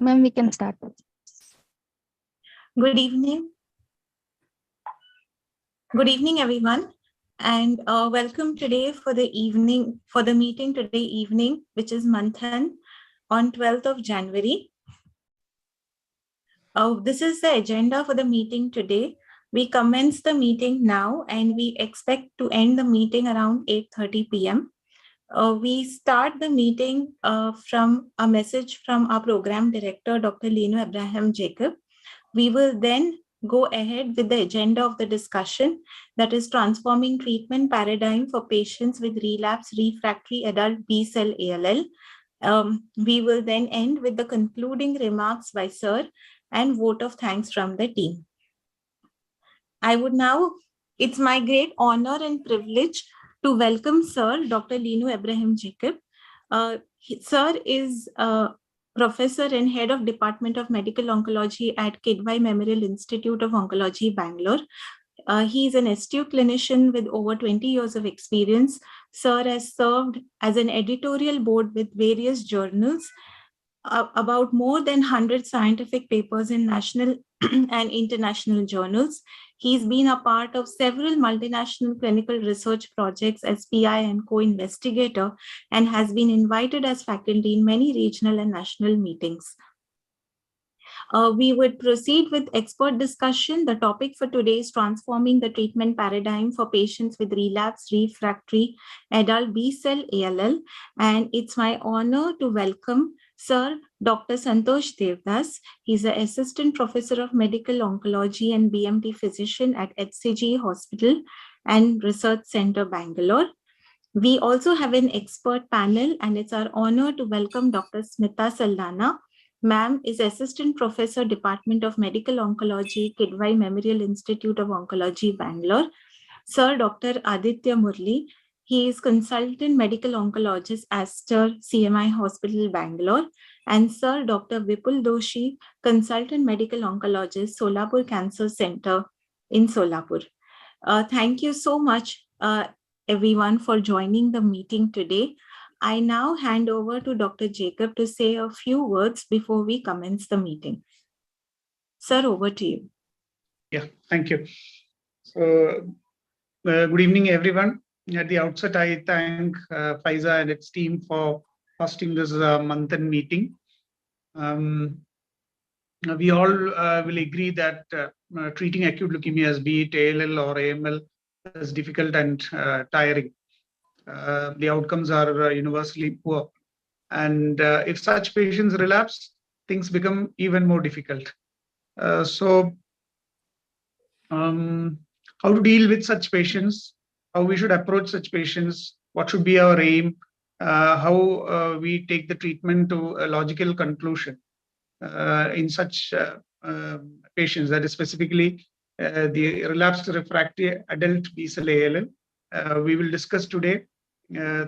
ma'am, we can start. Good evening. Good evening, everyone, and welcome today for the meeting today evening, which is Manthan on 12th of January. This is the agenda for the meeting today. We commence the meeting now, and we expect to end the meeting around 8:30 p.m. We start the meeting from a message from our program director, Dr. INO-VATE. We will then go ahead with the agenda of the discussion, that is transforming treatment paradigm for patients with relapsed refractory adult B-cell ALL. We will then end with the concluding remarks by Sir and vote of thanks from the team. It's my great honor and privilege to welcome Sir Dr. Linu Abraham Jacob. Sir is Professor and Head of Department of Medical Oncology at Kidwai Memorial Institute of Oncology, Bangalore. He is an astute clinician with over 20 years of experience. Sir has served as an editorial board with various journals, about more than 100 scientific papers in national and international journals. He's been a part of several multinational clinical research projects as PI and co-investigator, and has been invited as faculty in many regional and national meetings. We would proceed with expert discussion. The topic for today is transforming the treatment paradigm for patients with relapsed refractory adult B-cell ALL. And it's my honor to welcome Sir Dr. Santosh Devdas. He's an Assistant Professor of Medical Oncology and BMT Physician at HCG Hospital and Research Center, Bangalore. We also have an expert panel, and it's our honor to welcome Dr. Smita Saldana. Ma'am is Assistant Professor, Department of Medical Oncology, Kidwai Memorial Institute of Oncology, Bangalore. Sir Dr. Aditya Murli, he is Consultant Medical Oncologist, Aster CMI Hospital, Bangalore. And Sir Dr. Vipul Doshi, Consultant Medical Oncologist, Solapur Cancer Center in Solapur. Thank you so much, everyone, for joining the meeting today. I now hand over to Dr. Jacob to say a few words before we commence the meeting. Sir, over to you. Yeah, thank you. So, good evening, everyone. At the outset, I thank Faiza and its team for hosting this Manthan meeting. We all will agree that treating acute leukemias, be it ALL or AML, is difficult and tiring. The outcomes are universally poor. And if such patients relapse, things become even more difficult. So how to deal with such patients, how we should approach such patients, what should be our aim, how we take the treatment to a logical conclusion in such patients, that is specifically the relapsed refractory adult B-cell ALL. We will discuss today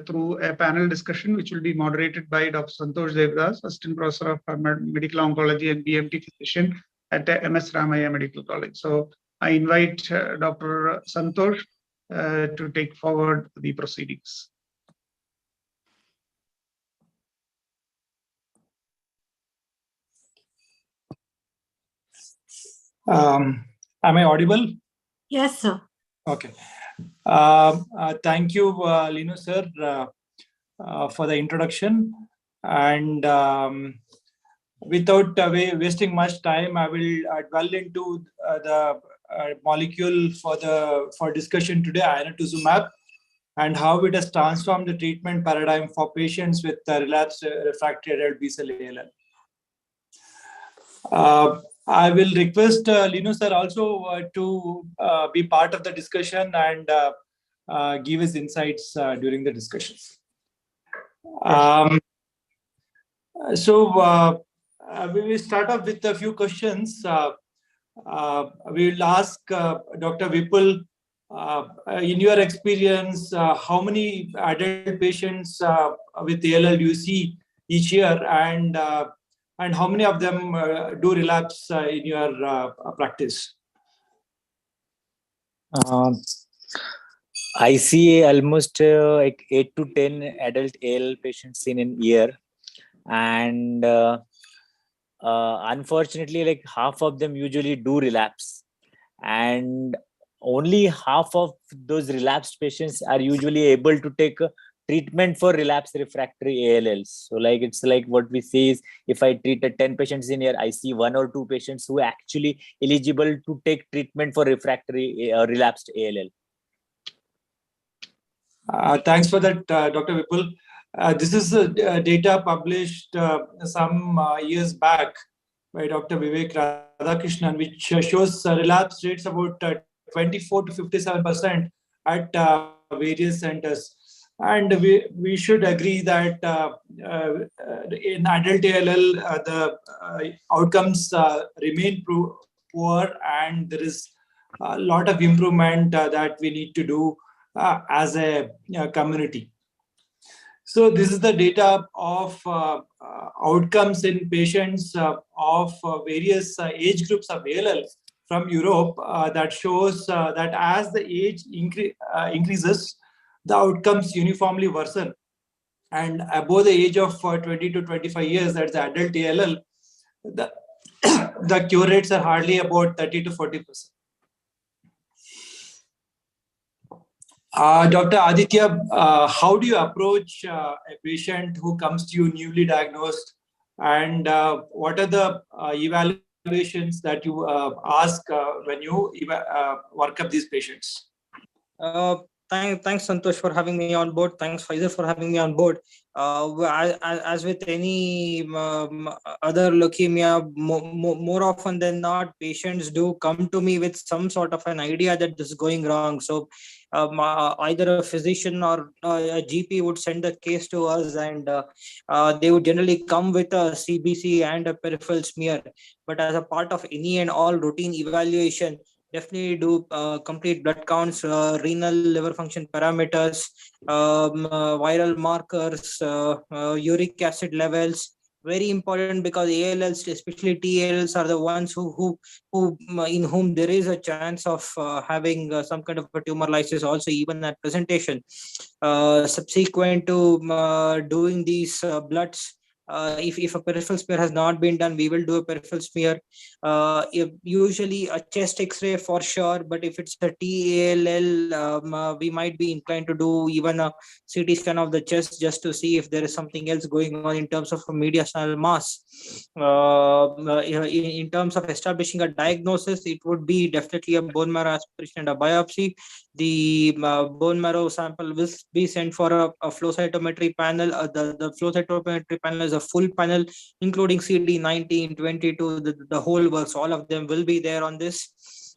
through a panel discussion, which will be moderated by Dr. Santosh Devdas, Assistant Professor of Medical Oncology and BMT Physician at MS Ramaiah Medical College. So I invite Dr. Santosh to take forward the proceedings. Am I audible? Yes, sir. Okay. Thank you, Linu sir, for the introduction. And without wasting much time, I will dwell into the molecule for discussion today, inotuzumab, and how it has transformed the treatment paradigm for patients with relapsed refractory adult B-cell ALL. I will request Linu sir also to be part of the discussion and give his insights during the discussions. So we will start off with a few questions. We will ask Dr. Vipul, in your experience, how many adult patients with ALL do you see each year, and how many of them do relapse in your practice? I see almost like 8 to 10 adult ALL patients in a year, and unfortunately, like half of them usually do relapse, and only half of those relapsed patients are usually able to take treatment for relapse refractory ALLs. So like it's like what we say is, if I treat 10 patients in here, I see 1 or 2 patients who are actually eligible to take treatment for refractory relapsed ALL. Thanks for that, Dr. Vipul. This is data published some years back by Dr. Vivek Radhakrishnan, which shows relapse rates about 24 to 57% at various centers. And we should agree that in adult ALL, the outcomes remain poor, and there is a lot of improvement that we need to do as a community. So this is the data of outcomes in patients of various age groups of ALL from Europe that shows that as the age increases, the outcomes uniformly worsen. And above the age of 20 to 25 years, that's the adult ALL, the, the cure rates are hardly about 30 to 40%. Dr. Aditya, how do you approach a patient who comes to you newly diagnosed, and what are the evaluations that you ask when you work up these patients? Thanks, Santosh, for having me on board. Thanks, Faisal, for having me on board. As with any other leukemia, more often than not, patients do come to me with some sort of an idea that this is going wrong. So either a physician or a GP would send the case to us, and they would generally come with a CBC and a peripheral smear. But as a part of any and all routine evaluation, definitely do complete blood counts, renal liver function parameters, viral markers, uric acid levels. Very important, because ALLs, especially TALs, are the ones who in whom there is a chance of having some kind of a tumor lysis also, even at presentation. Subsequent to doing these bloods, if a peripheral smear has not been done, we will do a peripheral smear. Usually a chest X-ray for sure, but if it's a TALL, we might be inclined to do even a CT scan of the chest, just to see if there is something else going on in terms of mediastinal mass. In terms of establishing a diagnosis, it would be definitely a bone marrow aspiration and a biopsy. The bone marrow sample will be sent for a flow cytometry panel. The flow cytometry panel is a full panel, including CD19, 22, the whole works. All of them will be there on this.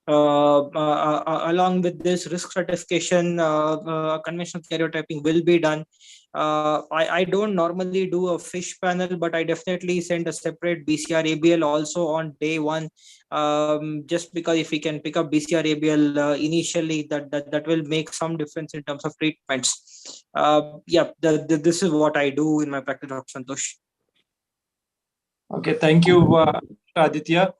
Along with this, risk stratification, conventional karyotyping will be done. I don't normally do a fish panel, but I definitely send a separate BCR-ABL also on day one, just because if we can pick up BCR-ABL initially, that will make some difference in terms of treatments. This is what I do in my practice, Dr. Santosh. Okay, thank you, Aditya.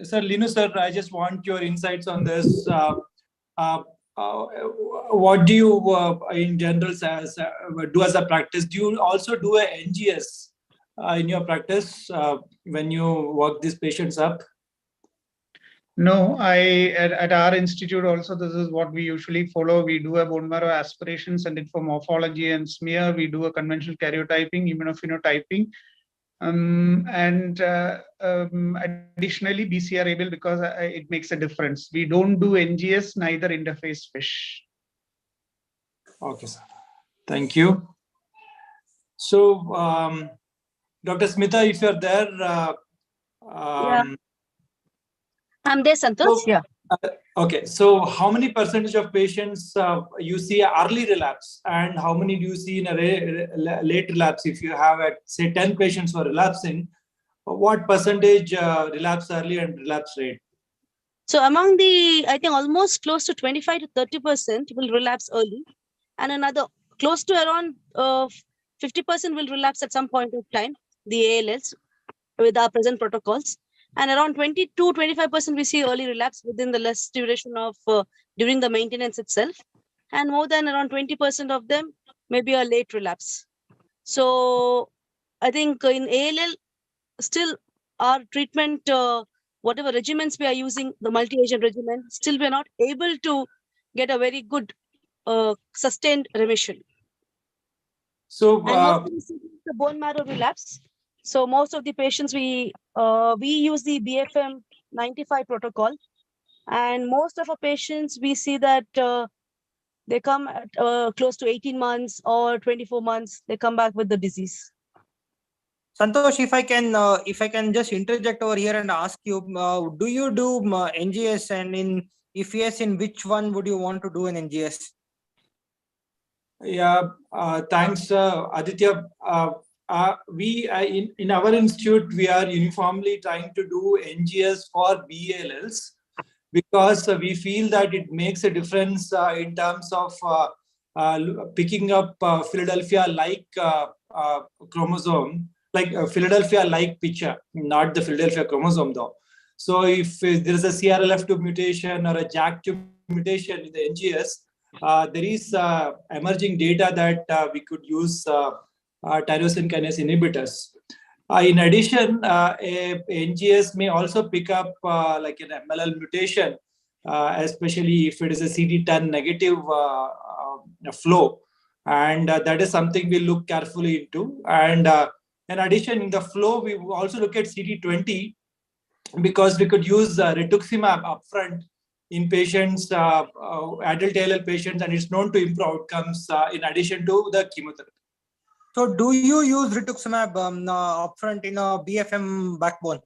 Sir, Linu sir, I just want your insights on this. What do you, in general, do as a practice? Do you also do a NGS in your practice when you work these patients up? No, at our institute also, this is what we usually follow. We do a bone marrow aspiration, send it for morphology and smear. We do a conventional karyotyping, immunophenotyping. Additionally, BCR-ABL, because it makes a difference. We don't do NGS, neither interface fish. Okay, sir. Thank you. So, Dr. Smita, if you're there. Yeah. I'm there, Santosh. So, okay, so how many percentage of patients you see early relapse, and how many do you see in a late relapse? If you have, say, 10 patients who are relapsing, what percentage relapse early and relapse rate? So among the, I think almost close to 25 to 30% will relapse early, and another close to around 50% will relapse at some point of time, the ALLs, with our present protocols. And around 20 to 25% we see early relapse within the less duration of during the maintenance itself. And more than around 20% of them may be a late relapse. So I think in ALL, still our treatment, whatever regimens we are using, the multi-agent regimen, still we are not able to get a very good sustained remission. So, And mostly the bone marrow relapse. So most of the patients we use the BFM 95 protocol, and most of our patients we see that they come at close to 18 months or 24 months, they come back with the disease. Santosh, if I can just interject over here and ask you, do you do NGS, and if yes, in which one would you want to do an NGS? yeah, thanks, Aditya. We in our institute, we are uniformly trying to do NGS for BALLs because we feel that it makes a difference in terms of picking up Philadelphia-like chromosome, like Philadelphia-like picture, not the Philadelphia chromosome though. So if there is a CRLF2 mutation or a JAK2 mutation in the NGS, there is emerging data that we could use tyrosine kinase inhibitors. In addition, a NGS may also pick up like an MLL mutation, especially if it is a CD10 negative flow. And that is something we look carefully into. And in addition, in the flow, we also look at CD20 because we could use rituximab upfront in patients, adult ALL patients, and it's known to improve outcomes in addition to the chemotherapy. So do you use rituximab upfront in a BFM backbone?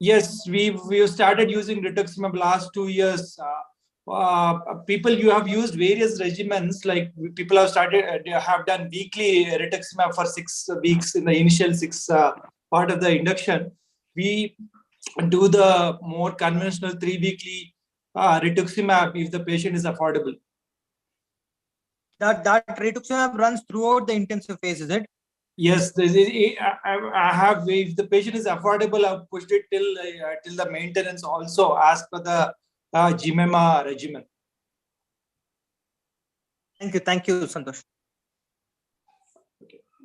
Yes, we've started using rituximab last 2 years. People, you have used various regimens, like people have have done weekly rituximab for 6 weeks in the initial 6 part of the induction. We do the more conventional 3 weekly rituximab if the patient is affordable. That rituximab runs throughout the intensive phase, is it? Yes, I have. If the patient is affordable, I've pushed it till the maintenance also, as per the GMEMA regimen. Thank you, Santosh.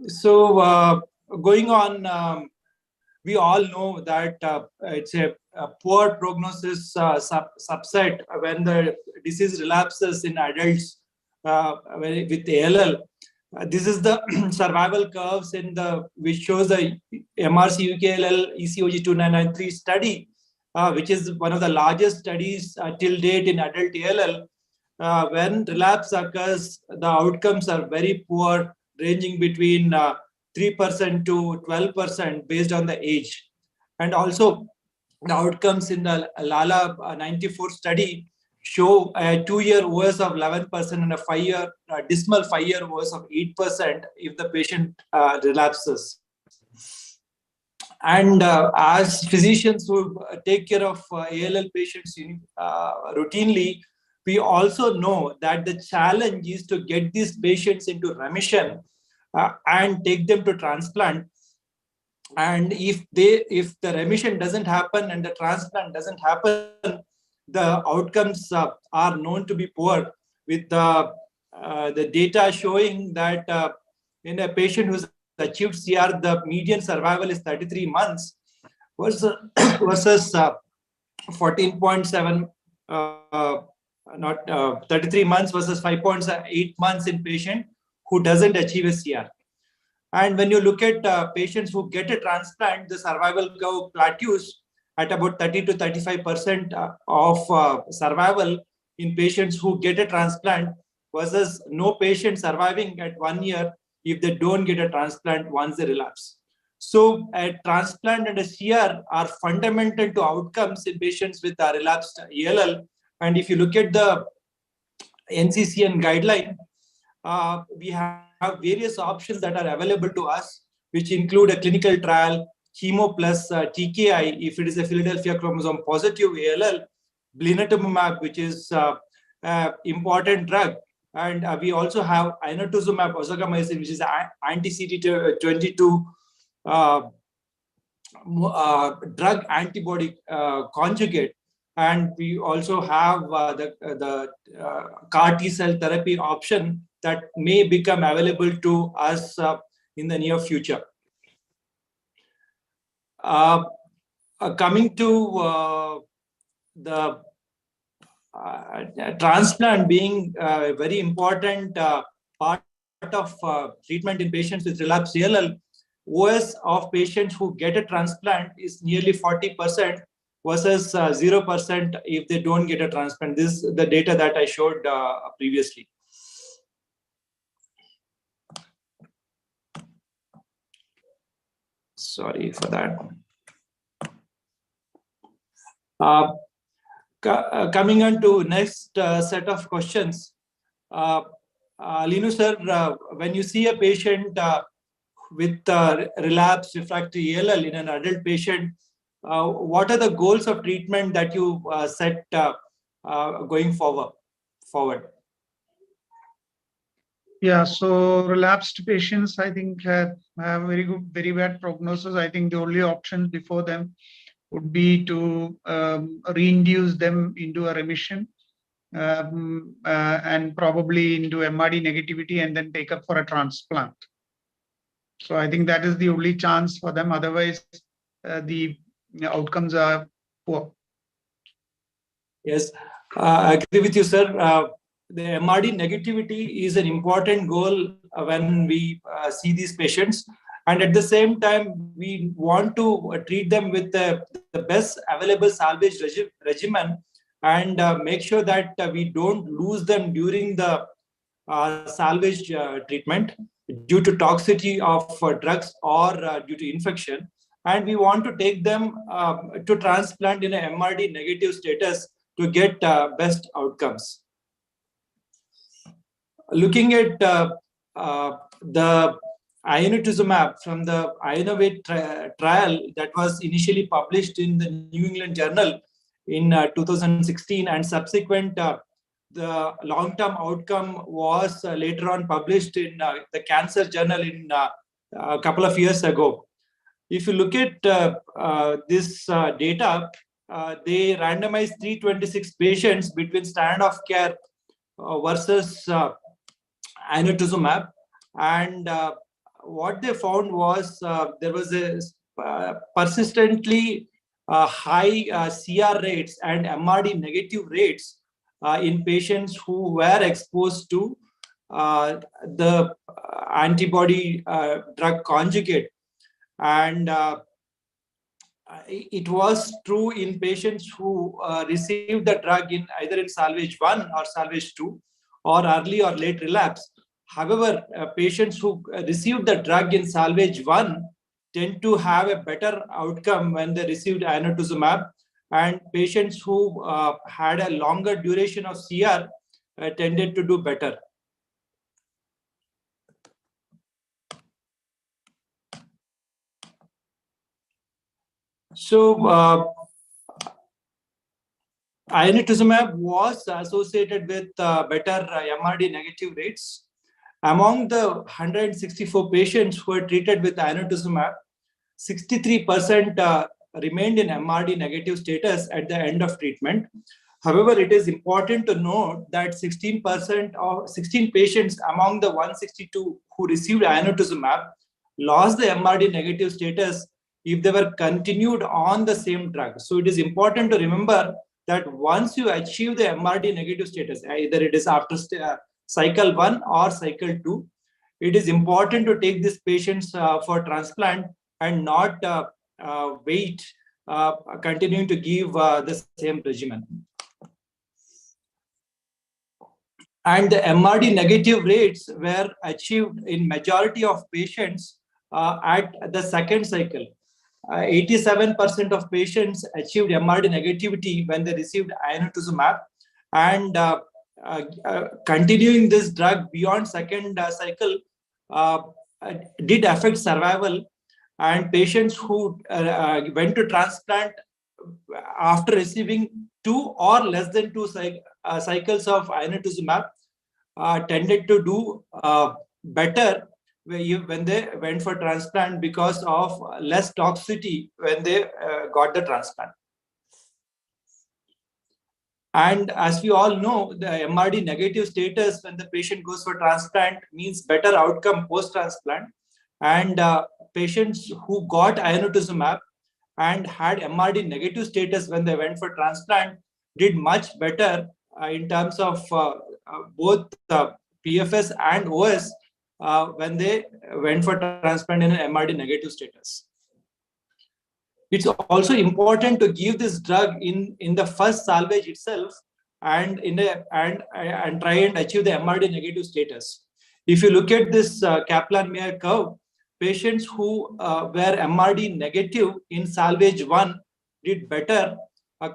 So going on, we all know that it's a poor prognosis subset when the disease relapses in adults with ALL. This is the survival curves which shows the MRC UKLL ECOG 2993 study, which is one of the largest studies till date in adult ALL. When relapse occurs, the outcomes are very poor, ranging between 3% to 12% based on the age. And also, the outcomes in the LALA 94 study show a 2-year OS of 11% and a 5-year dismal 5-year OS of 8% if the patient relapses. And as physicians who take care of ALL patients routinely, we also know that the challenge is to get these patients into remission and take them to transplant. And if the remission doesn't happen and the transplant doesn't happen, the outcomes are known to be poor, with the data showing that in a patient who's achieved CR, the median survival is 33 months versus 14.7, not 33 months versus 5.8 months in patient who doesn't achieve a CR. And when you look at patients who get a transplant, the survival curve plateaus at about 30 to 35% of survival in patients who get a transplant versus no patient surviving at 1 year if they don't get a transplant once they relapse. So a transplant and a CR are fundamental to outcomes in patients with relapsed ALL. And if you look at the NCCN guideline, we have various options that are available to us, which include a clinical trial, chemo plus TKI if it is a Philadelphia chromosome positive ALL, blinatumomab, which is an important drug. And we also have inotuzumab ozogamicin, which is anti-CD22 drug antibody conjugate. And we also have the CAR T cell therapy option that may become available to us in the near future. Coming to the transplant being a very important part of treatment in patients with relapsed ALL, OS of patients who get a transplant is nearly 40% versus 0% if they don't get a transplant. This is the data that I showed previously. Sorry for that. Coming on to next set of questions. Linu sir, when you see a patient with relapsed refractory ALL in an adult patient, what are the goals of treatment that you set going forward? Yeah, so relapsed patients, I think, have very bad prognosis. I think the only options before them would be to reinduce them into a remission and probably into MRD negativity and then take up for a transplant. So I think that is the only chance for them. Otherwise, the outcomes are poor. Yes, I agree with you, sir. The MRD negativity is an important goal when we see these patients. And at the same time, we want to treat them with the best available salvage regimen and make sure that we don't lose them during the salvage treatment due to toxicity of drugs or due to infection. And we want to take them to transplant in a MRD negative status to get best outcomes. Looking at the inotuzumab from the INO-VATE trial that was initially published in the New England Journal in 2016, and subsequent the long-term outcome was later on published in the Cancer Journal in a couple of years ago. If you look at this data, they randomized 326 patients between standard of care versus inotuzumab, and what they found was there was a persistently high CR rates and MRD negative rates in patients who were exposed to the antibody drug conjugate. And it was true in patients who received the drug in either in salvage 1 or salvage 2 or early or late relapse. However, patients who received the drug in salvage 1 tend to have a better outcome when they received inotuzumab, and patients who had a longer duration of CR tended to do better. So, inotuzumab was associated with better MRD negative rates. Among the 164 patients who were treated with inotuzumab, 63% remained in MRD negative status at the end of treatment. However, it is important to note that 16 patients among the 162 who received inotuzumab lost the MRD negative status if they were continued on the same drug. So it is important to remember that once you achieve the MRD negative status, either it is after cycle 1 or cycle 2, it is important to take these patients for transplant and not wait, continuing to give the same regimen. And the MRD negative rates were achieved in majority of patients at the second cycle. 87% of patients achieved MRD negativity when they received inotuzumab, and continuing this drug beyond second cycle did affect survival. And patients who went to transplant after receiving 2 or less than 2 cycles of inotuzumab tended to do better when they went for transplant because of less toxicity when they got the transplant. And as we all know, the MRD negative status when the patient goes for transplant means better outcome post-transplant. And patients who got inotuzumab and had MRD negative status when they went for transplant did much better in terms of both PFS and OS when they went for transplant in an MRD negative status. It's also important to give this drug in the first salvage itself and try and achieve the MRD negative status. If you look at this Kaplan-Meier curve, patients who were MRD negative in salvage 1 did better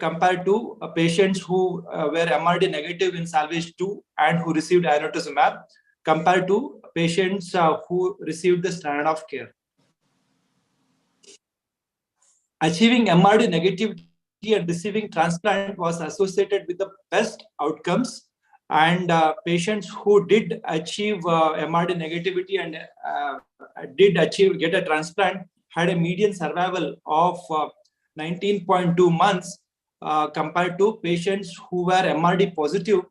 compared to patients who were MRD negative in salvage 2 and who received inotuzumab compared to patients who received the standard of care. Achieving MRD negativity and receiving transplant was associated with the best outcomes, and patients who did achieve MRD negativity and get a transplant had a median survival of 19.2 months compared to patients who were MRD positive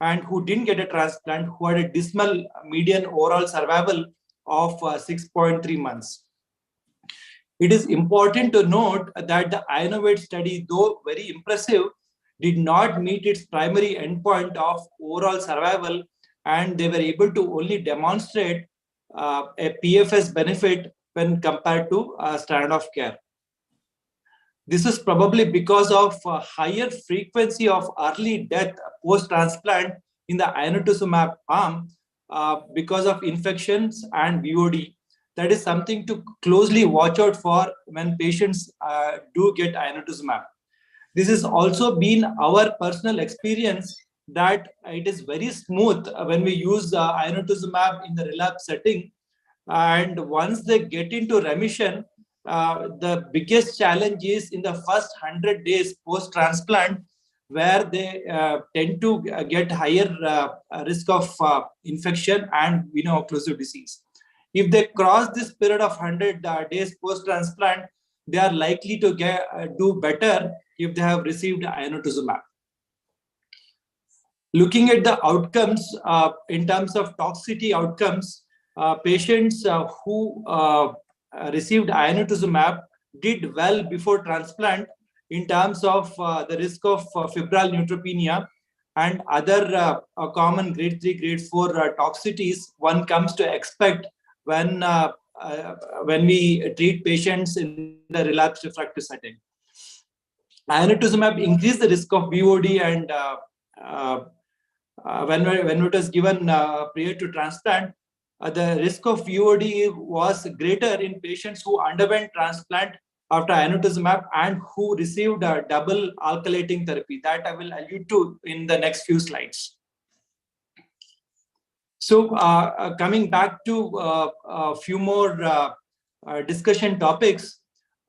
and who didn't get a transplant, who had a dismal median overall survival of 6.3 months. It is important to note that the INO-VATE study, though very impressive, did not meet its primary endpoint of overall survival, and they were able to only demonstrate a PFS benefit when compared to standard of care. This is probably because of higher frequency of early death post-transplant in the inotuzumab arm because of infections and VOD. That is something to closely watch out for when patients do get inotuzumab. This has also been our personal experience that it is very smooth when we use inotuzumab in the relapse setting. And once they get into remission, the biggest challenge is in the first 100 days post-transplant, where they tend to get higher risk of infection and veno-occlusive disease. If they cross this period of 100 days post-transplant, they are likely to do better if they have received inotuzumab. Looking at the outcomes in terms of toxicity outcomes, patients who received inotuzumab did well before transplant in terms of the risk of febrile neutropenia and other common grade 3, grade 4 toxicities one comes to expect when we treat patients in the relapsed refractory setting. Inotuzumab increased the risk of VOD, and when it was given prior to transplant, the risk of VOD was greater in patients who underwent transplant after inotuzumab and who received double alkylating therapy. That I will allude to in the next few slides. So coming back to a few more discussion topics,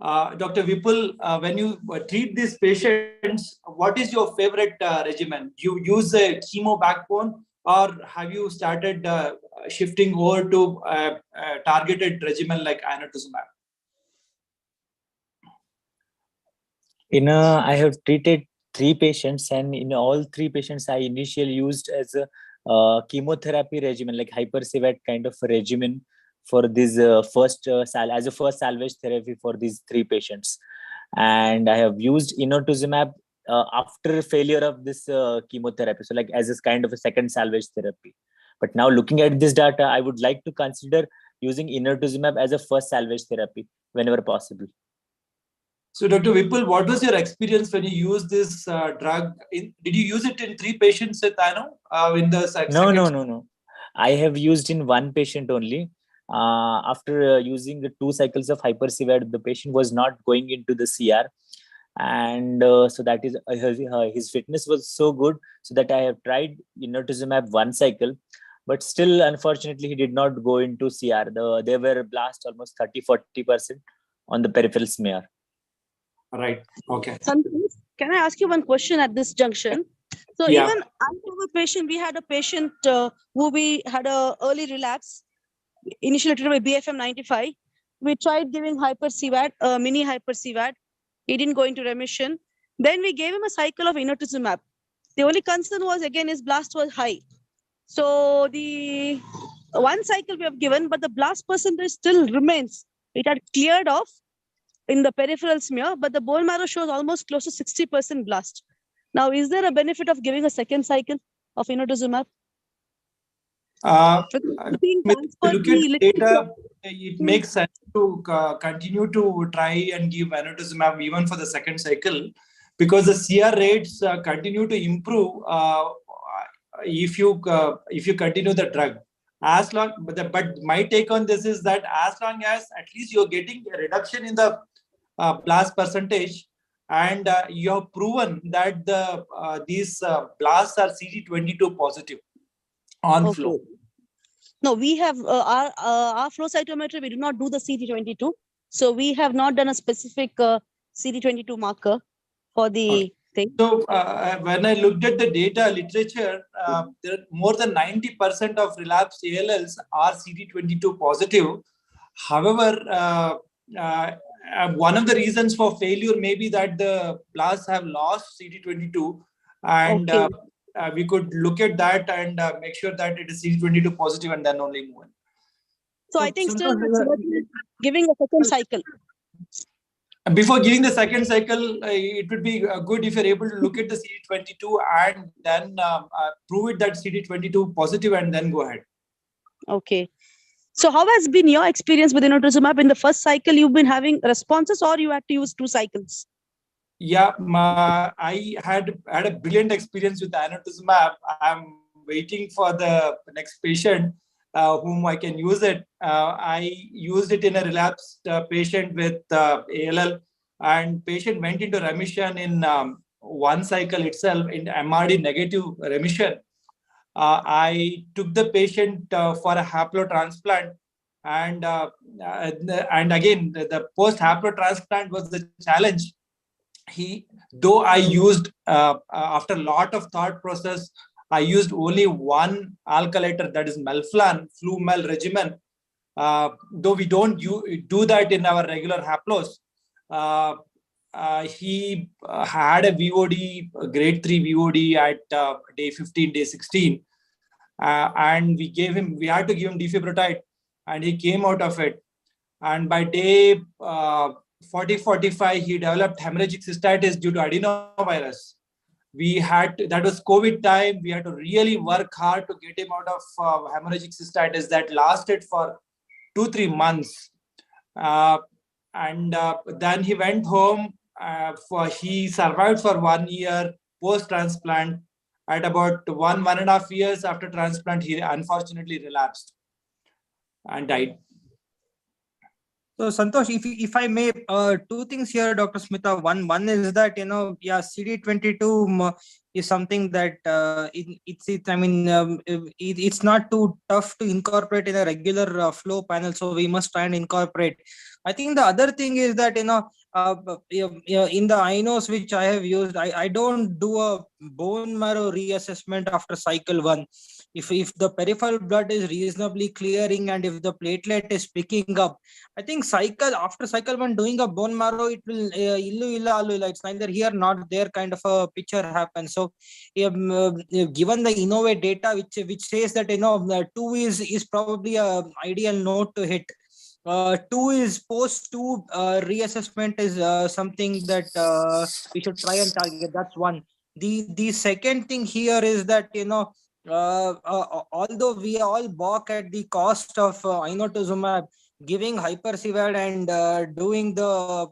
Dr. Vipul, when you treat these patients, what is your favorite regimen? You use a chemo backbone, or have you started shifting over to a targeted regimen like inotuzumab? I have treated 3 patients, and in all 3 patients, I initially used as a chemotherapy regimen, like hypercivate kind of a regimen for this first salvage therapy for these 3 patients. And I have used inotuzumab after failure of this chemotherapy, so like as a kind of a second salvage therapy. But now looking at this data, I would like to consider using inotuzumab as a first salvage therapy whenever possible. So, Dr. Vipul, what was your experience when you used this drug? Did you use it in 3 patients with INO? In the second? No. I have used in 1 patient only. After using the 2 cycles of hypercivate, the patient was not going into the CR. And so that is his fitness was so good, so that I have tried inotuzumab 1 cycle. But still, unfortunately, he did not go into CR. They were blast almost 30-40% on the peripheral smear. Right. Okay. Santosh, can I ask you one question at this junction? So Yeah. even we had a patient who we had a early relapse, initially treated by BFM 95. We tried giving hypercivate, mini hypercivate. He didn't go into remission. Then we gave him a cycle of inotuzumab. The only concern was, again, his blast was high. So the 1 cycle we have given, but the blast percentage still remains. It had cleared off, in the peripheral smear, but the bone marrow shows almost close to 60% blast. Now, is there a benefit of giving a second cycle of inotuzumab? If Being you transferred look at the the data, it makes sense to continue to try and give inotuzumab even for the second cycle, because the CR rates continue to improve if you continue the drug. As long, but my take on this is that as long as at least you're getting a reduction in the blast percentage, and you have proven that the these blasts are CD22 positive on flow. No, we have our flow cytometry. We do not do the CD22, so we have not done a specific CD22 marker for the thing. So when I looked at the data literature, there are more than 90% of relapsed ALLs are CD22 positive. However, one of the reasons for failure may be that the blasts have lost CD22, and we could look at that and make sure that it is CD22 positive, and then only move on. So I think still giving a second cycle. Before giving the second cycle, it would be good if you're able to look at the CD22 and then prove it that CD22 positive, and then go ahead. Okay. So how has been your experience with inotuzumab? In the first cycle, you've been having responses, or you had to use 2 cycles? Yeah, I had a brilliant experience with inotuzumab. I'm waiting for the next patient whom I can use it. I used it in a relapsed patient with ALL, and patient went into remission in 1 cycle itself, in MRD negative remission. I took the patient for a haplotransplant, and again the post haplotransplant was the challenge. Though I used after a lot of thought process, I used only 1 alkylator, that is melphalan, flu-mel regimen. Though we don't do that in our regular haplos. He had a VOD, grade 3 VOD at day 15, day 16. And we had to give him defibrotide, and he came out of it. And by day 40-45, he developed hemorrhagic cystitis due to adenovirus. That was COVID time. We had to really work hard to get him out of hemorrhagic cystitis that lasted for 2-3 months. And then he went home. He survived for 1 year post-transplant. At about 1.5 years after transplant, he unfortunately relapsed and died. So Santosh, if I may, 2 things here, Dr. Smitha. One is that CD22 is something that it's not too tough to incorporate in a regular flow panel, so we must try and incorporate. I think the other thing is that in the INOs which I have used, I don't do a bone marrow reassessment after cycle 1. If the peripheral blood is reasonably clearing and if the platelet is picking up, I think after cycle 1 doing a bone marrow, it will it's neither here nor there kind of a picture happens. So given the INO-VATE data which says that 2 is probably a ideal node to hit. 2 is post-2 reassessment is something that we should try and target. That's one. The second thing here is that although we all balk at the cost of inotuzumab, giving hyper-CVAD and doing the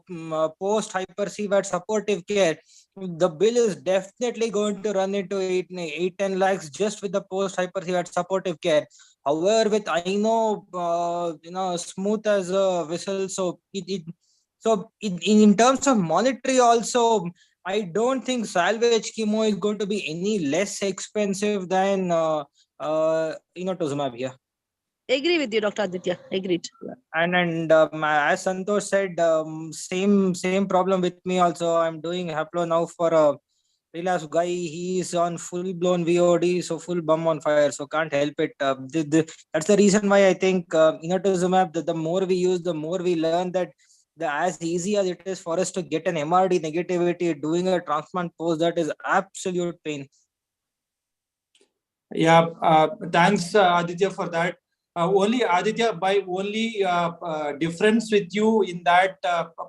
post-hyper-CVAD supportive care, the bill is definitely going to run into 8-10 lakhs just with the post-hyper-CVAD supportive care. However, with INO, smooth as a whistle. So in terms of monetary also, I don't think salvage chemo is going to be any less expensive than inotuzumab here. Agree with you, Dr. Aditya. Agreed. And as Santosh said, same problem with me also. I'm doing haplo now for a relapsed guy. He's on full-blown VOD, so full bum on fire. So can't help it. That's the reason why I think inotuzumab, the more we use, the more we learn that as easy as it is for us to get an MRD negativity, doing a transplant post, that is absolute pain. Yeah, thanks Aditya for that. only Aditya, by only difference with you in that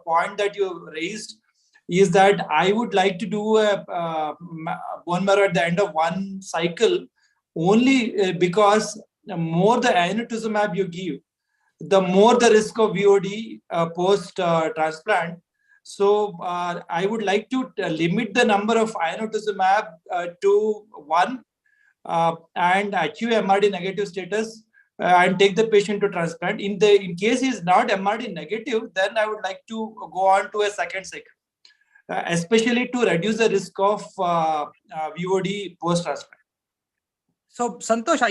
point that you raised is that I would like to do a bone marrow at the end of one cycle only because the more the inotuzumab you give, the more the risk of VOD post transplant. So I would like to limit the number of inotuzumab to 1 and achieve MRD negative status and take the patient to transplant. In case he is not MRD negative, then I would like to go on to a second cycle, especially to reduce the risk of VOD post transplant. So Santosh,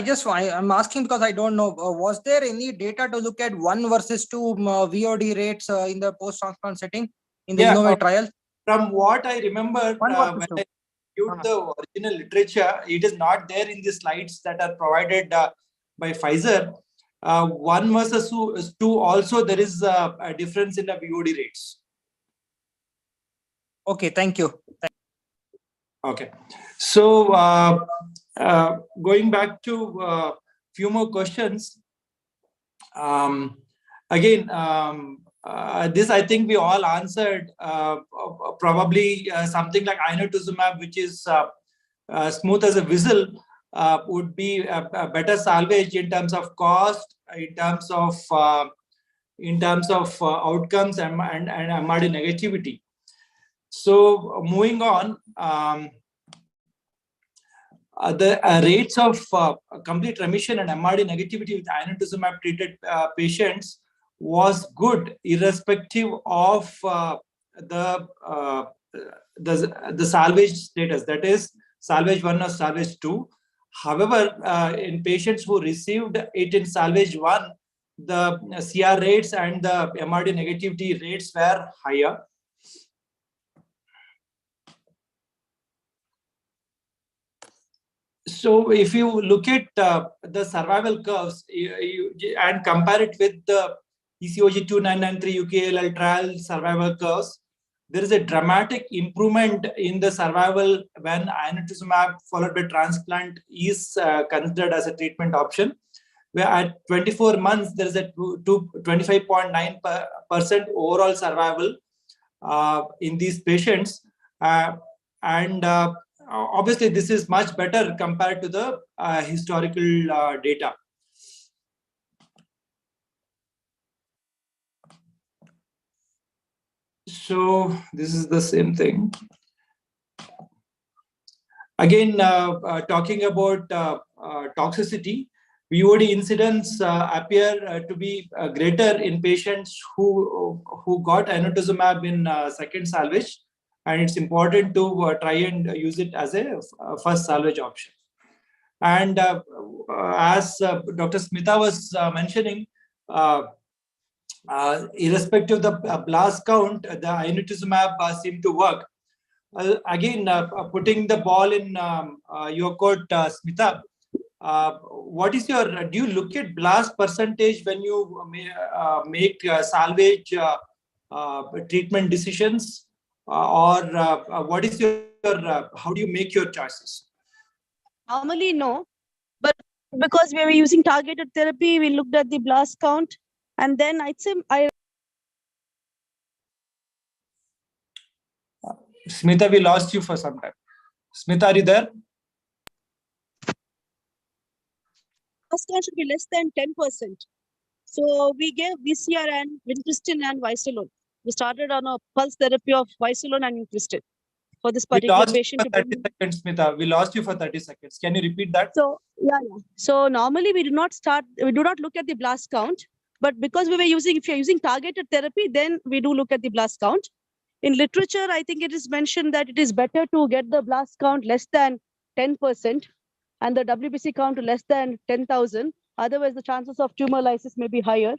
I'm asking because I don't know. Was there any data to look at 1 versus 2 VOD rates in the post transplant setting in the INO-VATE trial? From what I remember, when I viewed the original literature, it is not there in the slides that are provided by Pfizer. 1 versus 2 also there is a difference in the VOD rates. Okay, thank you. Okay, so going back to a few more questions. Again, this I think we all answered. Probably something like inotuzumab, which is smooth as a whistle, would be a better salvage in terms of cost, in terms of outcomes and MRD negativity. So moving on, the rates of complete remission and MRD negativity with inotuzumab treated patients was good, irrespective of the salvage status, that is salvage 1 or salvage 2. However, in patients who received it in salvage 1, the CR rates and the MRD negativity rates were higher. So if you look at the survival curves and compare it with the ECOG 2993 UKLL trial survival curves, there is a dramatic improvement in the survival when inotuzumab followed by transplant is considered as a treatment option, where at 24 months there is a 25.9% overall survival in these patients, and obviously this is much better compared to the historical data. So this is the same thing. Again, talking about toxicity, VOD incidence appear to be greater in patients who got inotuzumab in second salvage, and it's important to try and use it as a first salvage option. And as Dr. Smita was mentioning, irrespective of the blast count, the inotuzumab seemed to work. Again, putting the ball in your court, Smita, what is your, do you look at blast percentage when you make salvage treatment decisions, or what is your, how do you make your choices? Normally, no, but because we were using targeted therapy, we looked at the blast count, and then I'd say Smita, we lost you for some time. Smita, are you there? blast count should be less than 10%. So we gave VCR and vincristine and Visolone. We started on a pulse therapy of Visolone and vincristine for this particular patient. For 30 seconds, Smita. We lost you for 30 seconds. Can you repeat that? So yeah. So normally we do not look at the blast count, but because we were using, if you're using targeted therapy, then we do look at the blast count. In literature, I think it is mentioned that it is better to get the blast count less than 10% and the WBC count less than 10,000. Otherwise, the chances of tumor lysis may be higher.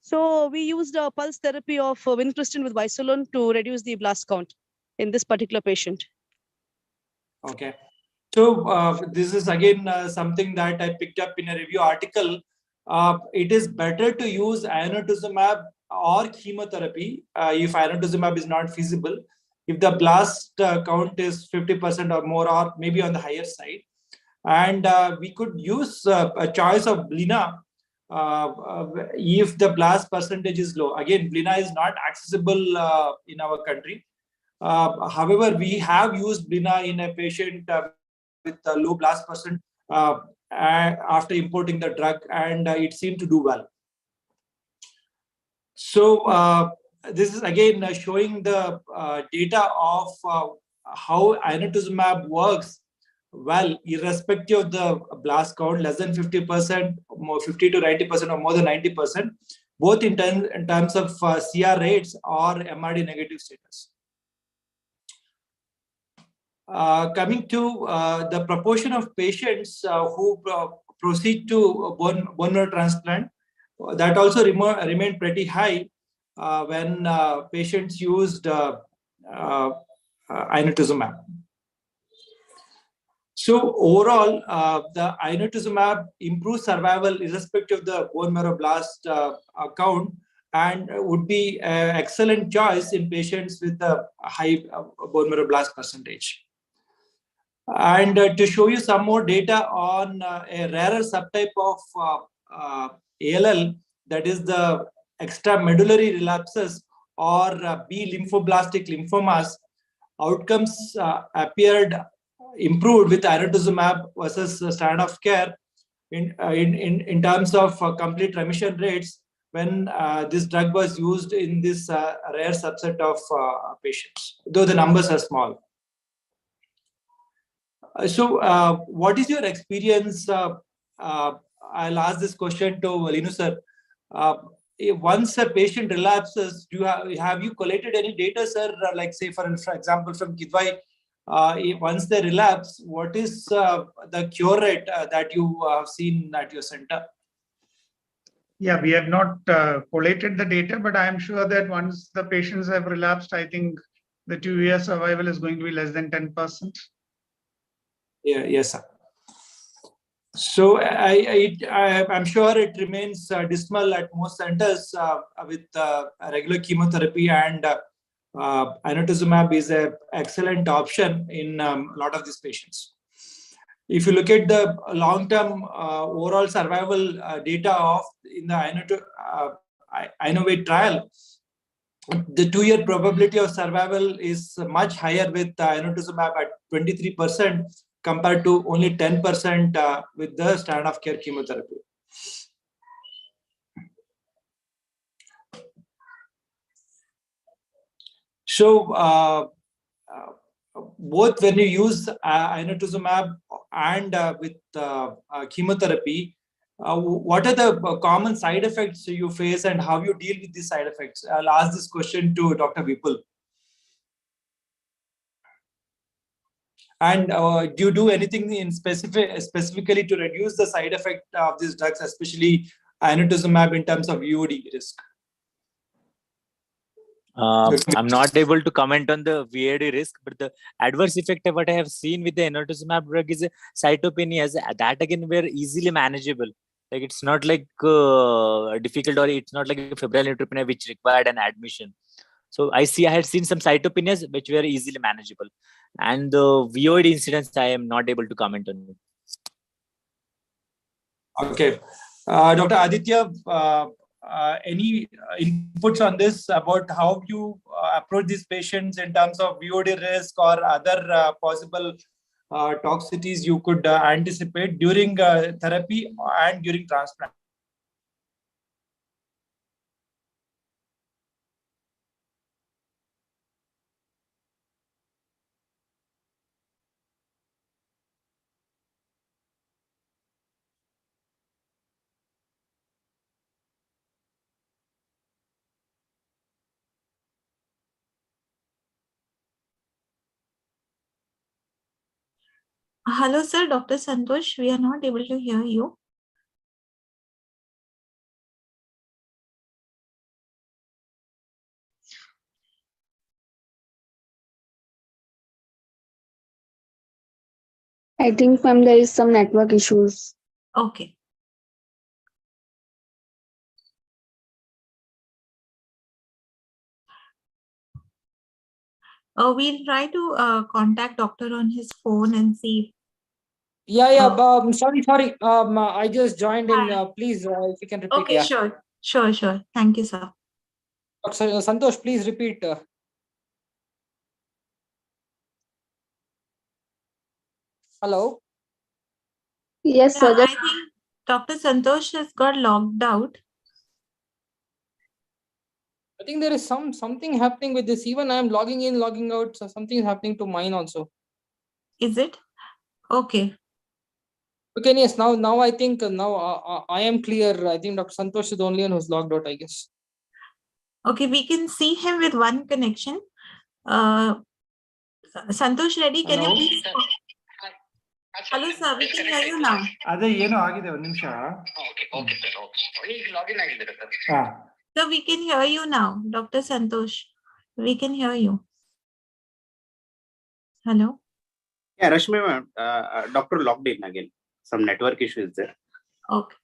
So we used a pulse therapy of vincristine with Visolone to reduce the blast count in this particular patient. Okay. So this is again something that I picked up in a review article. It is better to use inotuzumab or chemotherapy if inotuzumab is not feasible. If the blast count is 50% or more, or maybe on the higher side. And we could use a choice of blina if the blast percentage is low. Again, Blina is not accessible in our country. However, we have used Blina in a patient with a low blast percent after importing the drug, and it seemed to do well. So this is again showing the data of how inotuzumab works well, irrespective of the blast count, less than 50%, more 50 to 90%, or more than 90%, both in terms of CR rates or MRD negative status. Coming to the proportion of patients who proceed to bone marrow transplant, that also remained pretty high when patients used inotuzumab. So overall, the inotuzumab improves survival irrespective of the bone marrow blast count, and would be an excellent choice in patients with a high bone marrow blast percentage. And to show you some more data on a rarer subtype of ALL, that is the extramedullary relapses or B lymphoblastic lymphomas, outcomes appeared improved with inotuzumab versus standard of care in terms of complete remission rates when this drug was used in this rare subset of patients, though the numbers are small. So what is your experience? I'll ask this question to Linu sir. Once a patient relapses, have you collated any data, sir? Like say, for example, from Kidwai, once they relapse, what is the cure rate that you have seen at your center? Yeah, we have not collated the data, but I am sure that once the patients have relapsed, I think the 2-year survival is going to be less than 10%. Yeah, yes, sir. So I'm sure it remains dismal at most centers with regular chemotherapy, and inotuzumab is an excellent option in a lot of these patients. If you look at the long-term overall survival data in the INO-VATE trial, the 2-year probability of survival is much higher with inotuzumab at 23% compared to only 10% with the standard of care chemotherapy. So both when you use inotuzumab and with chemotherapy, what are the common side effects you face and how you deal with these side effects? I'll ask this question to Dr. Vipul. And do you do anything in specifically to reduce the side effect of these drugs, especially inotuzumab, in terms of VOD risk? I'm not able to comment on the VOD risk, but the adverse effect of what I have seen with the inotuzumab drug is cytopenias. That again were easily manageable. Like it's not like difficult, or it's not like a febrile neutropenia which required an admission. So I had seen some cytopenias which were easily manageable, and the VOD incidents I am not able to comment on it. Okay, Dr. Aditya, any inputs on this about how you approach these patients in terms of VOD risk or other possible toxicities you could anticipate during therapy and during transplant? Hello, sir, Dr. Santosh. We are not able to hear you. I think, ma'am, there is some network issues. Okay. We'll try to contact doctor on his phone and see Yeah. Sorry. I just joined in. Please, if you can repeat. Okay, sure. Thank you, sir. Santosh, please repeat. Hello. Yes, Yeah, sir. I think Dr. Santosh has got logged out. I think there is something happening with this. Even I am logging in, logging out. So something is happening to mine also. Is it? Okay. Okay, yes. Now I think now I am clear. I think Dr. Santosh is the only one who's logged out, I guess. Okay, we can see him with one connection. Santosh Reddy, can you please? Hello, sir. We can hear you now. ಅದೇ ಏನೋ ಆಗಿದೆ ಒಂದು ನಿಮಿಷ. Sir, we can hear you now. Dr. Santosh, we can hear you. Hello. Yeah, Rashmi ma'am, doctor logged in again. Some network issue is there. Okay.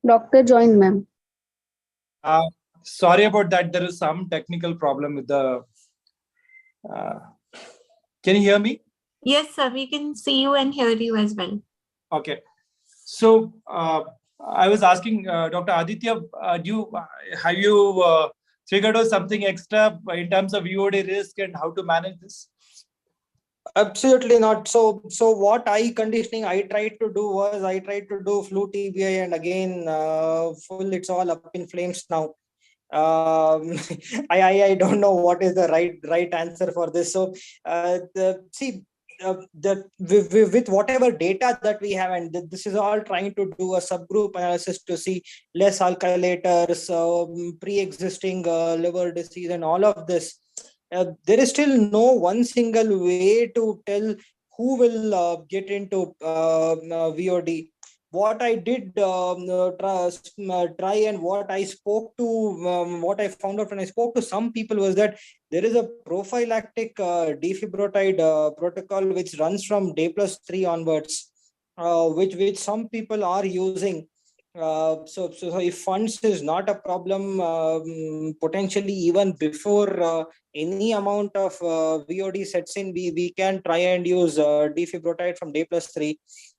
Doctor joined, ma'am. Sorry about that. There is some technical problem with the. Can you hear me? Yes, sir. We can see you and hear you as well. Okay. So I was asking Dr. Aditya, have you figured out something extra in terms of VOD risk and how to manage this? Absolutely not. So what eye conditioning I tried to do was I tried to do flu TBI, and again full it's all up in flames now. I don't know what is the right answer for this. So with whatever data that we have, and this is all trying to do a subgroup analysis to see less alkylators, pre-existing liver disease, and all of this. There is still no one single way to tell who will get into VOD. What I did try and what I spoke to, what I found out when I spoke to some people was that there is a prophylactic defibrotide protocol which runs from day+3 onwards, which some people are using. So if funds is not a problem, potentially even before any amount of VOD sets in, we can try and use defibrotide from day+3.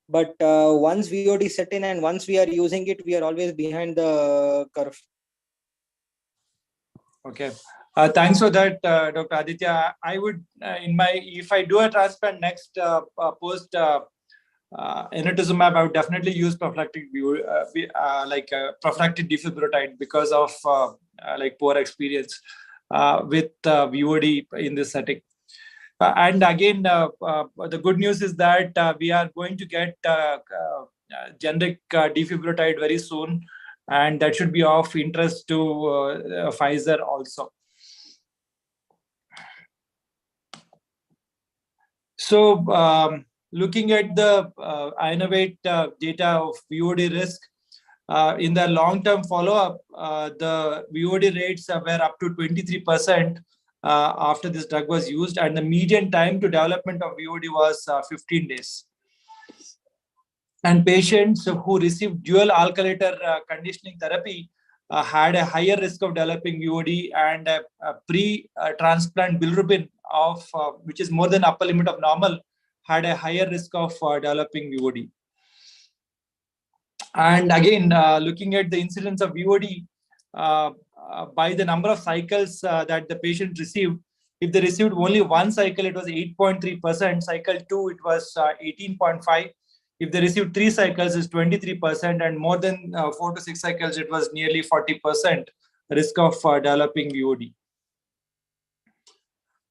But once VOD set in and once we are using it, we are always behind the curve. Okay. Thanks for that, Dr. Aditya. I would, if I do a transplant next post inotuzumab, I would definitely use prophylactic prophylactic defibrotide because of like poor experience with VOD in this setting. And again, the good news is that we are going to get generic defibrotide very soon, and that should be of interest to Pfizer also. So looking at the INO-VATE data of VOD risk, in the long-term follow-up, the VOD rates were up to 23% after this drug was used, and the median time to development of VOD was 15 days. And patients who received dual alkylator conditioning therapy had a higher risk of developing VOD, and pre-transplant bilirubin of which is more than upper limit of normal had a higher risk of developing VOD. And again, looking at the incidence of VOD by the number of cycles that the patient received, if they received only one cycle, it was 8.3%. Cycle 2, it was 18.5%. If they received 3 cycles, it's 23%, and more than 4 to 6 cycles, it was nearly 40% risk of developing VOD.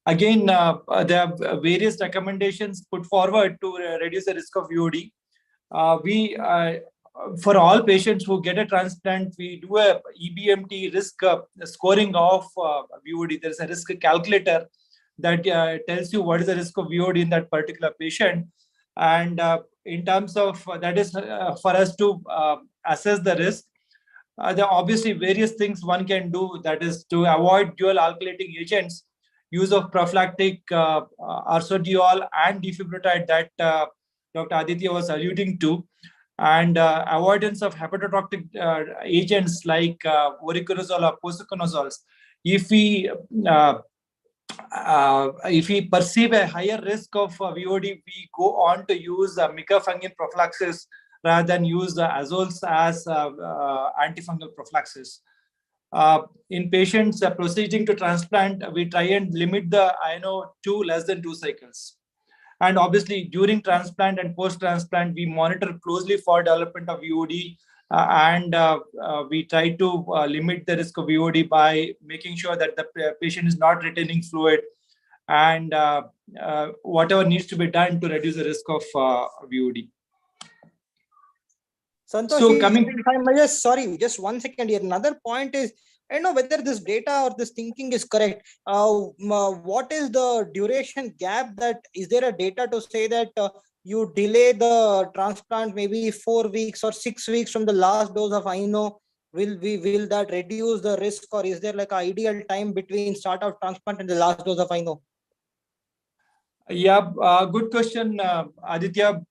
Again, there are various recommendations put forward to reduce the risk of VOD. For all patients who get a transplant, we do a EBMT risk scoring of VOD. There's a risk calculator that tells you what is the risk of VOD in that particular patient. And in terms of that is for us to assess the risk. There are obviously various things one can do, that is to avoid dual alkylating agents, use of prophylactic arsodiol and defibrotide that Dr. Aditya was alluding to, and avoidance of hepatotoxic agents like voriconazole or posaconazoles. If we perceive a higher risk of VOD, we go on to use micafungin prophylaxis rather than use azoles as antifungal prophylaxis. In patients proceeding to transplant, we try and limit the INO to less than 2 cycles. And obviously, during transplant and post-transplant, we monitor closely for development of VOD, and we try to limit the risk of VOD by making sure that the patient is not retaining fluid, and whatever needs to be done to reduce the risk of VOD. Santosh, So coming, if I may just, sorry, just 1 second here. Another point is, I don't know whether this data or this thinking is correct. What is the duration gap? That is there a data to say that you delay the transplant maybe 4 weeks or 6 weeks from the last dose of INO? Will that reduce the risk, or is there like an ideal time between start of transplant and the last dose of INO? Yeah, good question, Aditya.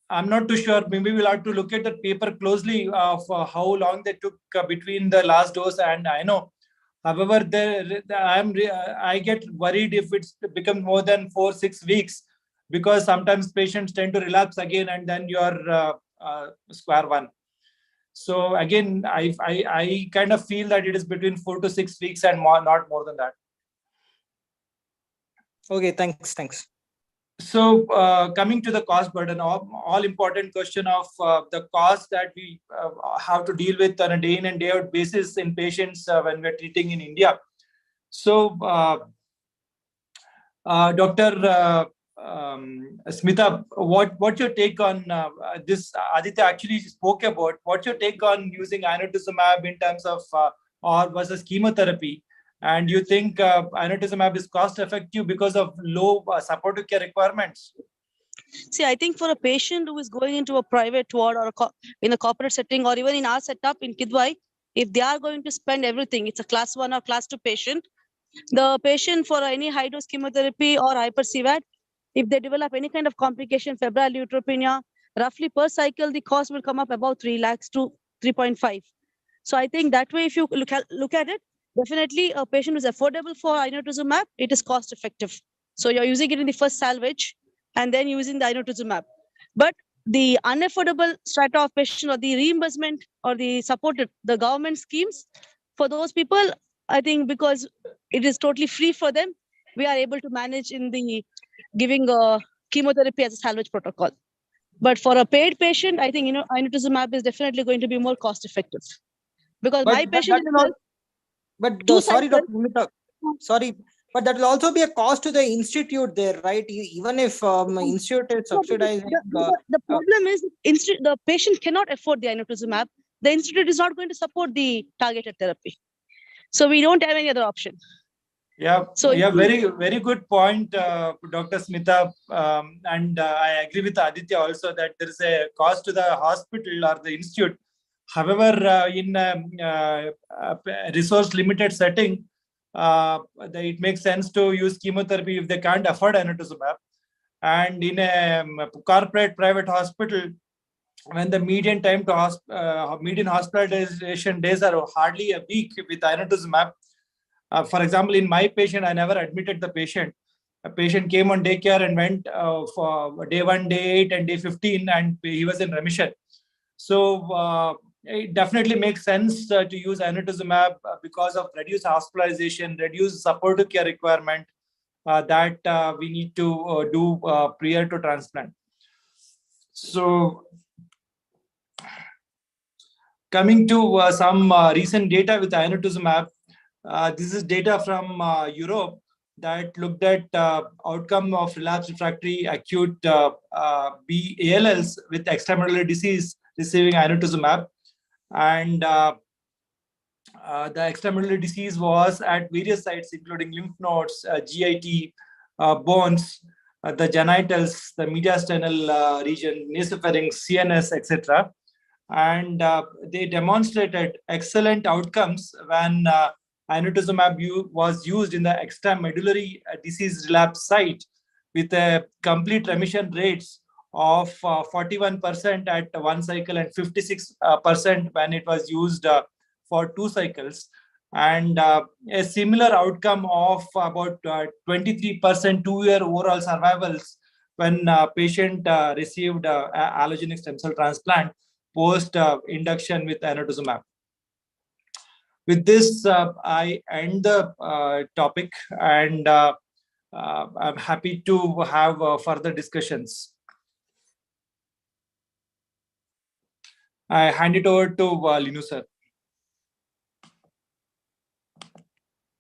I'm not too sure. Maybe we'll have to look at that paper closely of how long they took between the last dose and INO. However, I get worried if it's become more than 4-6 weeks, because sometimes patients tend to relapse again, and then you are square one. So again, I kind of feel that it is between 4 to 6 weeks and more, not more than that. Okay, thanks. So coming to the cost burden, all important question of the cost that we have to deal with on a day in and day out basis in patients when we're treating in India. So Dr. Smita, what's your take on this? Aditya actually spoke about what's your take on using inotuzumab in terms of or versus chemotherapy? And you think inotuzumab is cost effective because of low supportive care requirements? See, I think for a patient who is going into a private ward or in a corporate setting, or even in our setup in Kidwai, if they are going to spend everything, it's a class 1 or class 2 patient. The patient for any high dose chemotherapy or hyper-CVAD, if they develop any kind of complication, febrile neutropenia, roughly per cycle, the cost will come up about 3 lakhs to 3.5. So I think that way, if you look at it, definitely a patient who is affordable for inotuzumab, it is cost effective. So you're using it in the first salvage and then using the inotuzumab. But the unaffordable strata of patient, or the reimbursement or the supported, the government schemes, for those people, I think because it is totally free for them, we are able to manage in the giving chemotherapy as a salvage protocol. But for a paid patient, I think inotuzumab is definitely going to be more cost effective. Because my patient is sorry, Dr. Smita, sorry, but that will also be a cost to the institute there, right? Even if institute is subsidizing. The problem is the patient cannot afford the inotuzumab. The institute is not going to support the targeted therapy. So we don't have any other option. Yeah, so yeah, very good point, Dr. Smita. And I agree with Aditya also that there is a cost to the hospital or the institute. However, in a resource limited setting, it makes sense to use chemotherapy if they can't afford inotuzumab. And in a corporate private hospital, when the median time to median hospitalization days are hardly a week with inotuzumab. For example, in my patient, I never admitted the patient. A patient came on daycare and went for day 1, day 8, and day 15, and he was in remission. So it definitely makes sense to use inotuzumab because of reduced hospitalization, reduced supportive care requirement that we need to do prior to transplant. So coming to some recent data with inotuzumab, this is data from Europe that looked at outcome of relapsed refractory acute BALLs with extramedullary disease receiving inotuzumab. And the extramedullary disease was at various sites, including lymph nodes, GIT, bones, the genitals, the mediastinal region, nasopharynx, CNS, etc. And they demonstrated excellent outcomes when inotuzumab was used in the extramedullary disease relapse site, with a complete remission rates of 41% at one cycle and 56% when it was used for 2 cycles, and a similar outcome of about 23% 2-year overall survivals when patient received allogeneic stem cell transplant post induction with inotuzumab. With this, I end the topic, and I'm happy to have further discussions. I hand it over to Linu sir.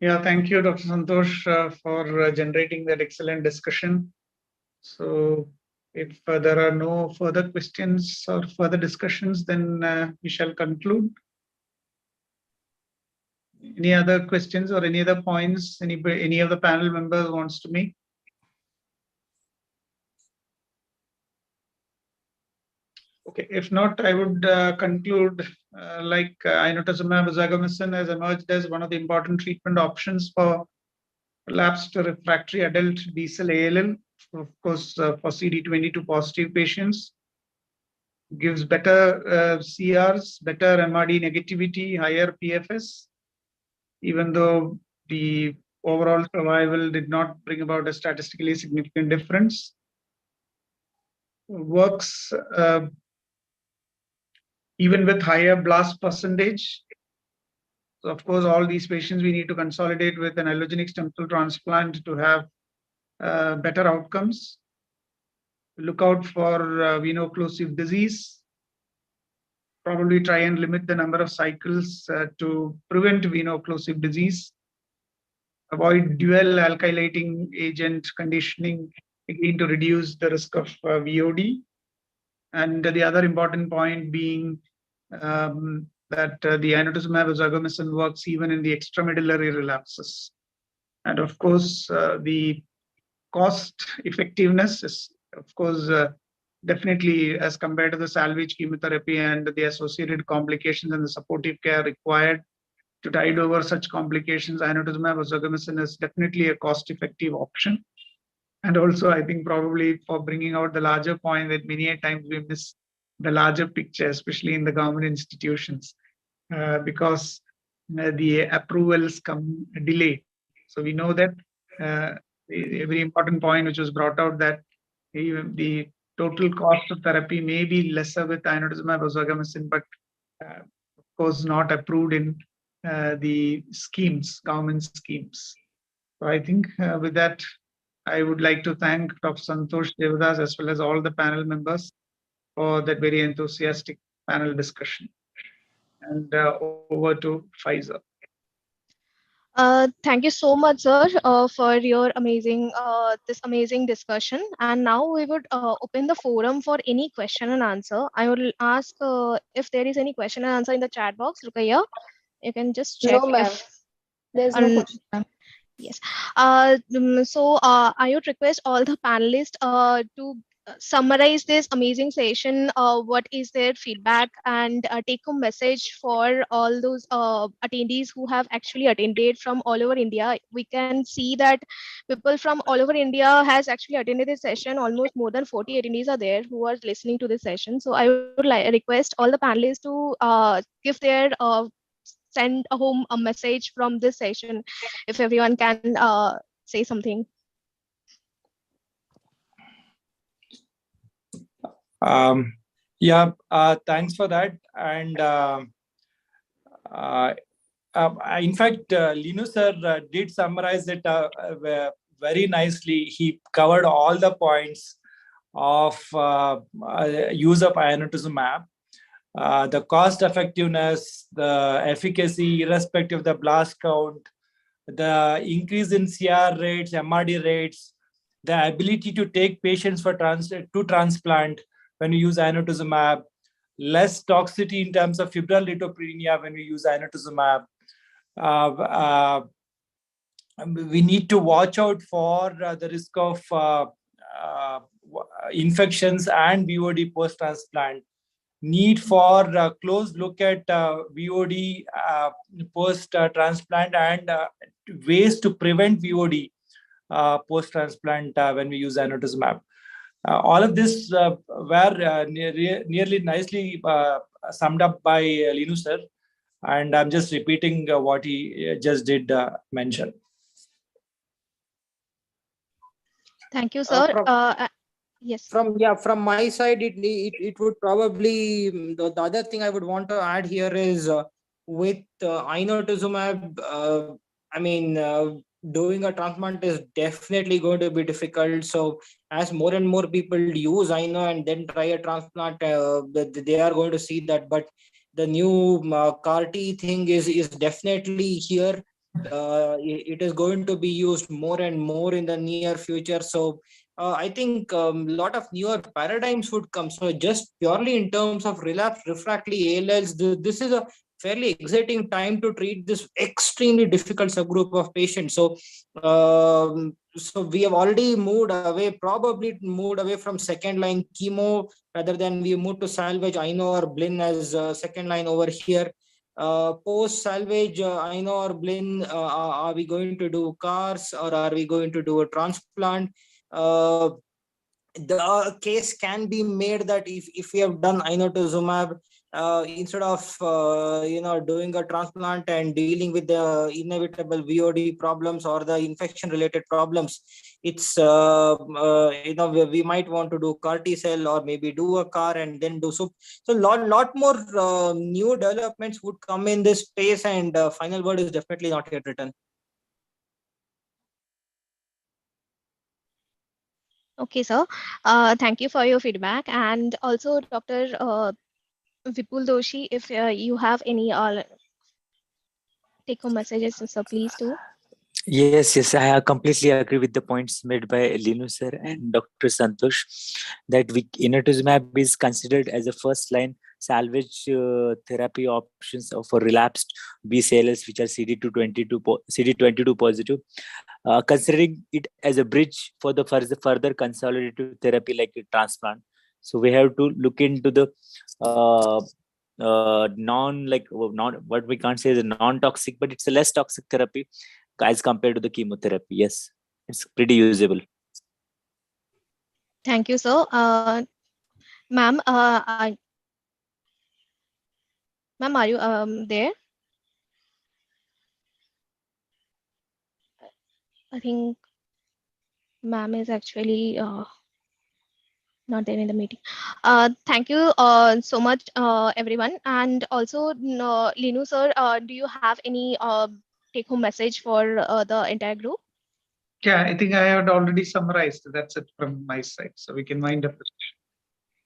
Yeah, thank you, Dr. Santosh, for generating that excellent discussion. So if there are no further questions or further discussions, then we shall conclude. Any other questions or any other points any of the panel members wants to make? Okay, if not, I would conclude inotuzumab ozagamicin has emerged as one of the important treatment options for relapsed or refractory adult B-cell ALL, of course, for CD22 positive patients. Gives better CRs, better MRD negativity, higher PFS, even though the overall survival did not bring about a statistically significant difference. Works even with higher blast percentage. So of course, all these patients we need to consolidate with an allogeneic stem cell transplant to have better outcomes. Look out for veno-occlusive disease. Probably try and limit the number of cycles to prevent veno-occlusive disease. Avoid dual alkylating agent conditioning, again to reduce the risk of VOD. And the other important point being that the inotuzumab ozagamicin works even in the extramedullary relapses. And of course, the cost effectiveness is, of course, definitely as compared to the salvage chemotherapy and the associated complications and the supportive care required to tide over such complications, inotuzumab ozagamicin is definitely a cost-effective option. And also, I think probably for bringing out the larger point that many a times we miss the larger picture, especially in the government institutions, because the approvals come delayed. So we know that a very important point which was brought out that the total cost of therapy may be lesser with inotuzumab ozagamicin, but of course not approved in the schemes, government schemes. So I think with that, I would like to thank Dr. Santosh Devadas as well as all the panel members for that very enthusiastic panel discussion. And over to Pfizer. Thank you so much, sir, for your amazing this amazing discussion. And now we would open the forum for any question and answer. I will ask if there is any question and answer in the chat box. Rukaiya, you can just check. No, ma'am. There's no question, ma'am. Yes. So I would request all the panelists to summarize this amazing session. What is their feedback, and take a message for all those attendees who have actually attended from all over India. We can see that people from all over India has actually attended this session. Almost more than 40 attendees are there who are listening to this session. So I would request all the panelists to give their send home a message from this session, if everyone can say something. Yeah, thanks for that. And in fact, Linu sir did summarize it very nicely. He covered all the points of use of inotuzumab. The cost effectiveness, the efficacy, irrespective of the blast count, the increase in CR rates, MRD rates, the ability to take patients for transplant when we use inotuzumab, less toxicity in terms of febrile neutropenia when we use inotuzumab. We need to watch out for the risk of infections and VOD post-transplant. Need for a close look at VOD post-transplant and ways to prevent VOD post-transplant when we use inotuzumab. All of this were nearly nicely summed up by Linu sir, and I'm just repeating what he just did mention. Thank you, sir. Yes. From my side, it would probably the other thing I would want to add here is with INO-VATE. I mean, doing a transplant is definitely going to be difficult. So as more and more people use INO and then try a transplant, they are going to see that. But the new CAR-T thing is definitely here. It is going to be used more and more in the near future. So I think a lot of newer paradigms would come. So just purely in terms of relapsed refractory ALLs, this is a fairly exciting time to treat this extremely difficult subgroup of patients. So we have already probably moved away from second line chemo, rather than we moved to salvage INO or Blin as second line over here. Post salvage INO or Blin, are we going to do CARs or are we going to do a transplant? The case can be made that if we have done inotuzumab, instead of doing a transplant and dealing with the inevitable VOD problems or the infection related problems, it's we might want to do CAR T cell or maybe do a CAR and then do so lot more new developments would come in this space, and final word is definitely not yet written. Okay, sir. Thank you for your feedback. And also, Dr. Vipul Doshi, if you have any take-home messages, so please do. Yes, I completely agree with the points made by Linu sir and Dr. Santosh, that inotuzumab is considered as a first-line salvage therapy options for relapsed BCLs which are CD22 positive, considering it as a bridge for the further consolidative therapy like a transplant. So we have to look into the not what we can't say is a non-toxic, but it's a less toxic therapy as compared to the chemotherapy. Yes, it's pretty usable. Thank you, sir. Ma'am, ma'am, are you there? I think ma'am is actually not there in the meeting. Thank you so much, everyone. And also, Linu sir, do you have any take-home message for the entire group? Yeah, I think I had already summarized. That's it from my side. So we can wind up.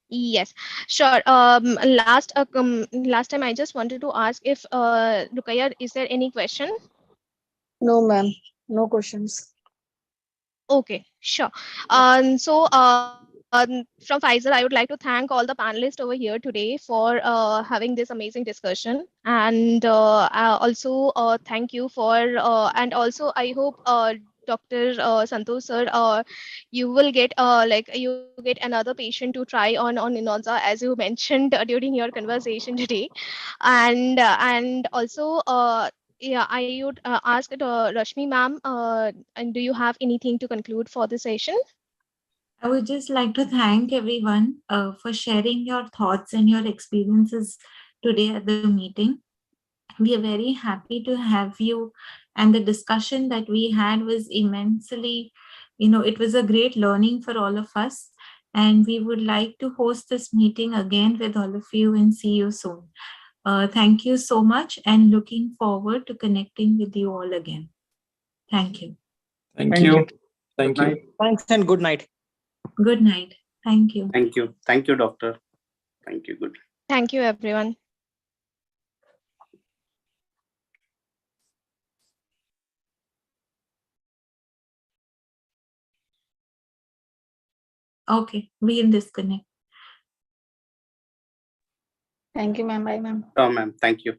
Yes, sure. Last time I just wanted to ask if Rukaya, is there any question? No, ma'am. No questions. Okay, sure. So from Pfizer, I would like to thank all the panelists over here today for having this amazing discussion, and also thank you for and also I hope Dr. Santosh sir, you will get you get another patient to try on Inonza, as you mentioned during your conversation today, and also yeah, I would ask Rashmi ma'am, and do you have anything to conclude for the session? I would just like to thank everyone for sharing your thoughts and your experiences today at the meeting. We are very happy to have you, and the discussion that we had was immensely, it was a great learning for all of us. And we would like to host this meeting again with all of you and see you soon. Thank you so much, and looking forward to connecting with you all again. Thank you. Thank you. Thank you. Thanks and good night. Good night. Thank you. Thank you. Thank you, doctor. Thank you. Good. Thank you, everyone. Okay, we'll disconnect. Thank you, ma'am. Bye, ma'am. Oh, ma'am. Thank you.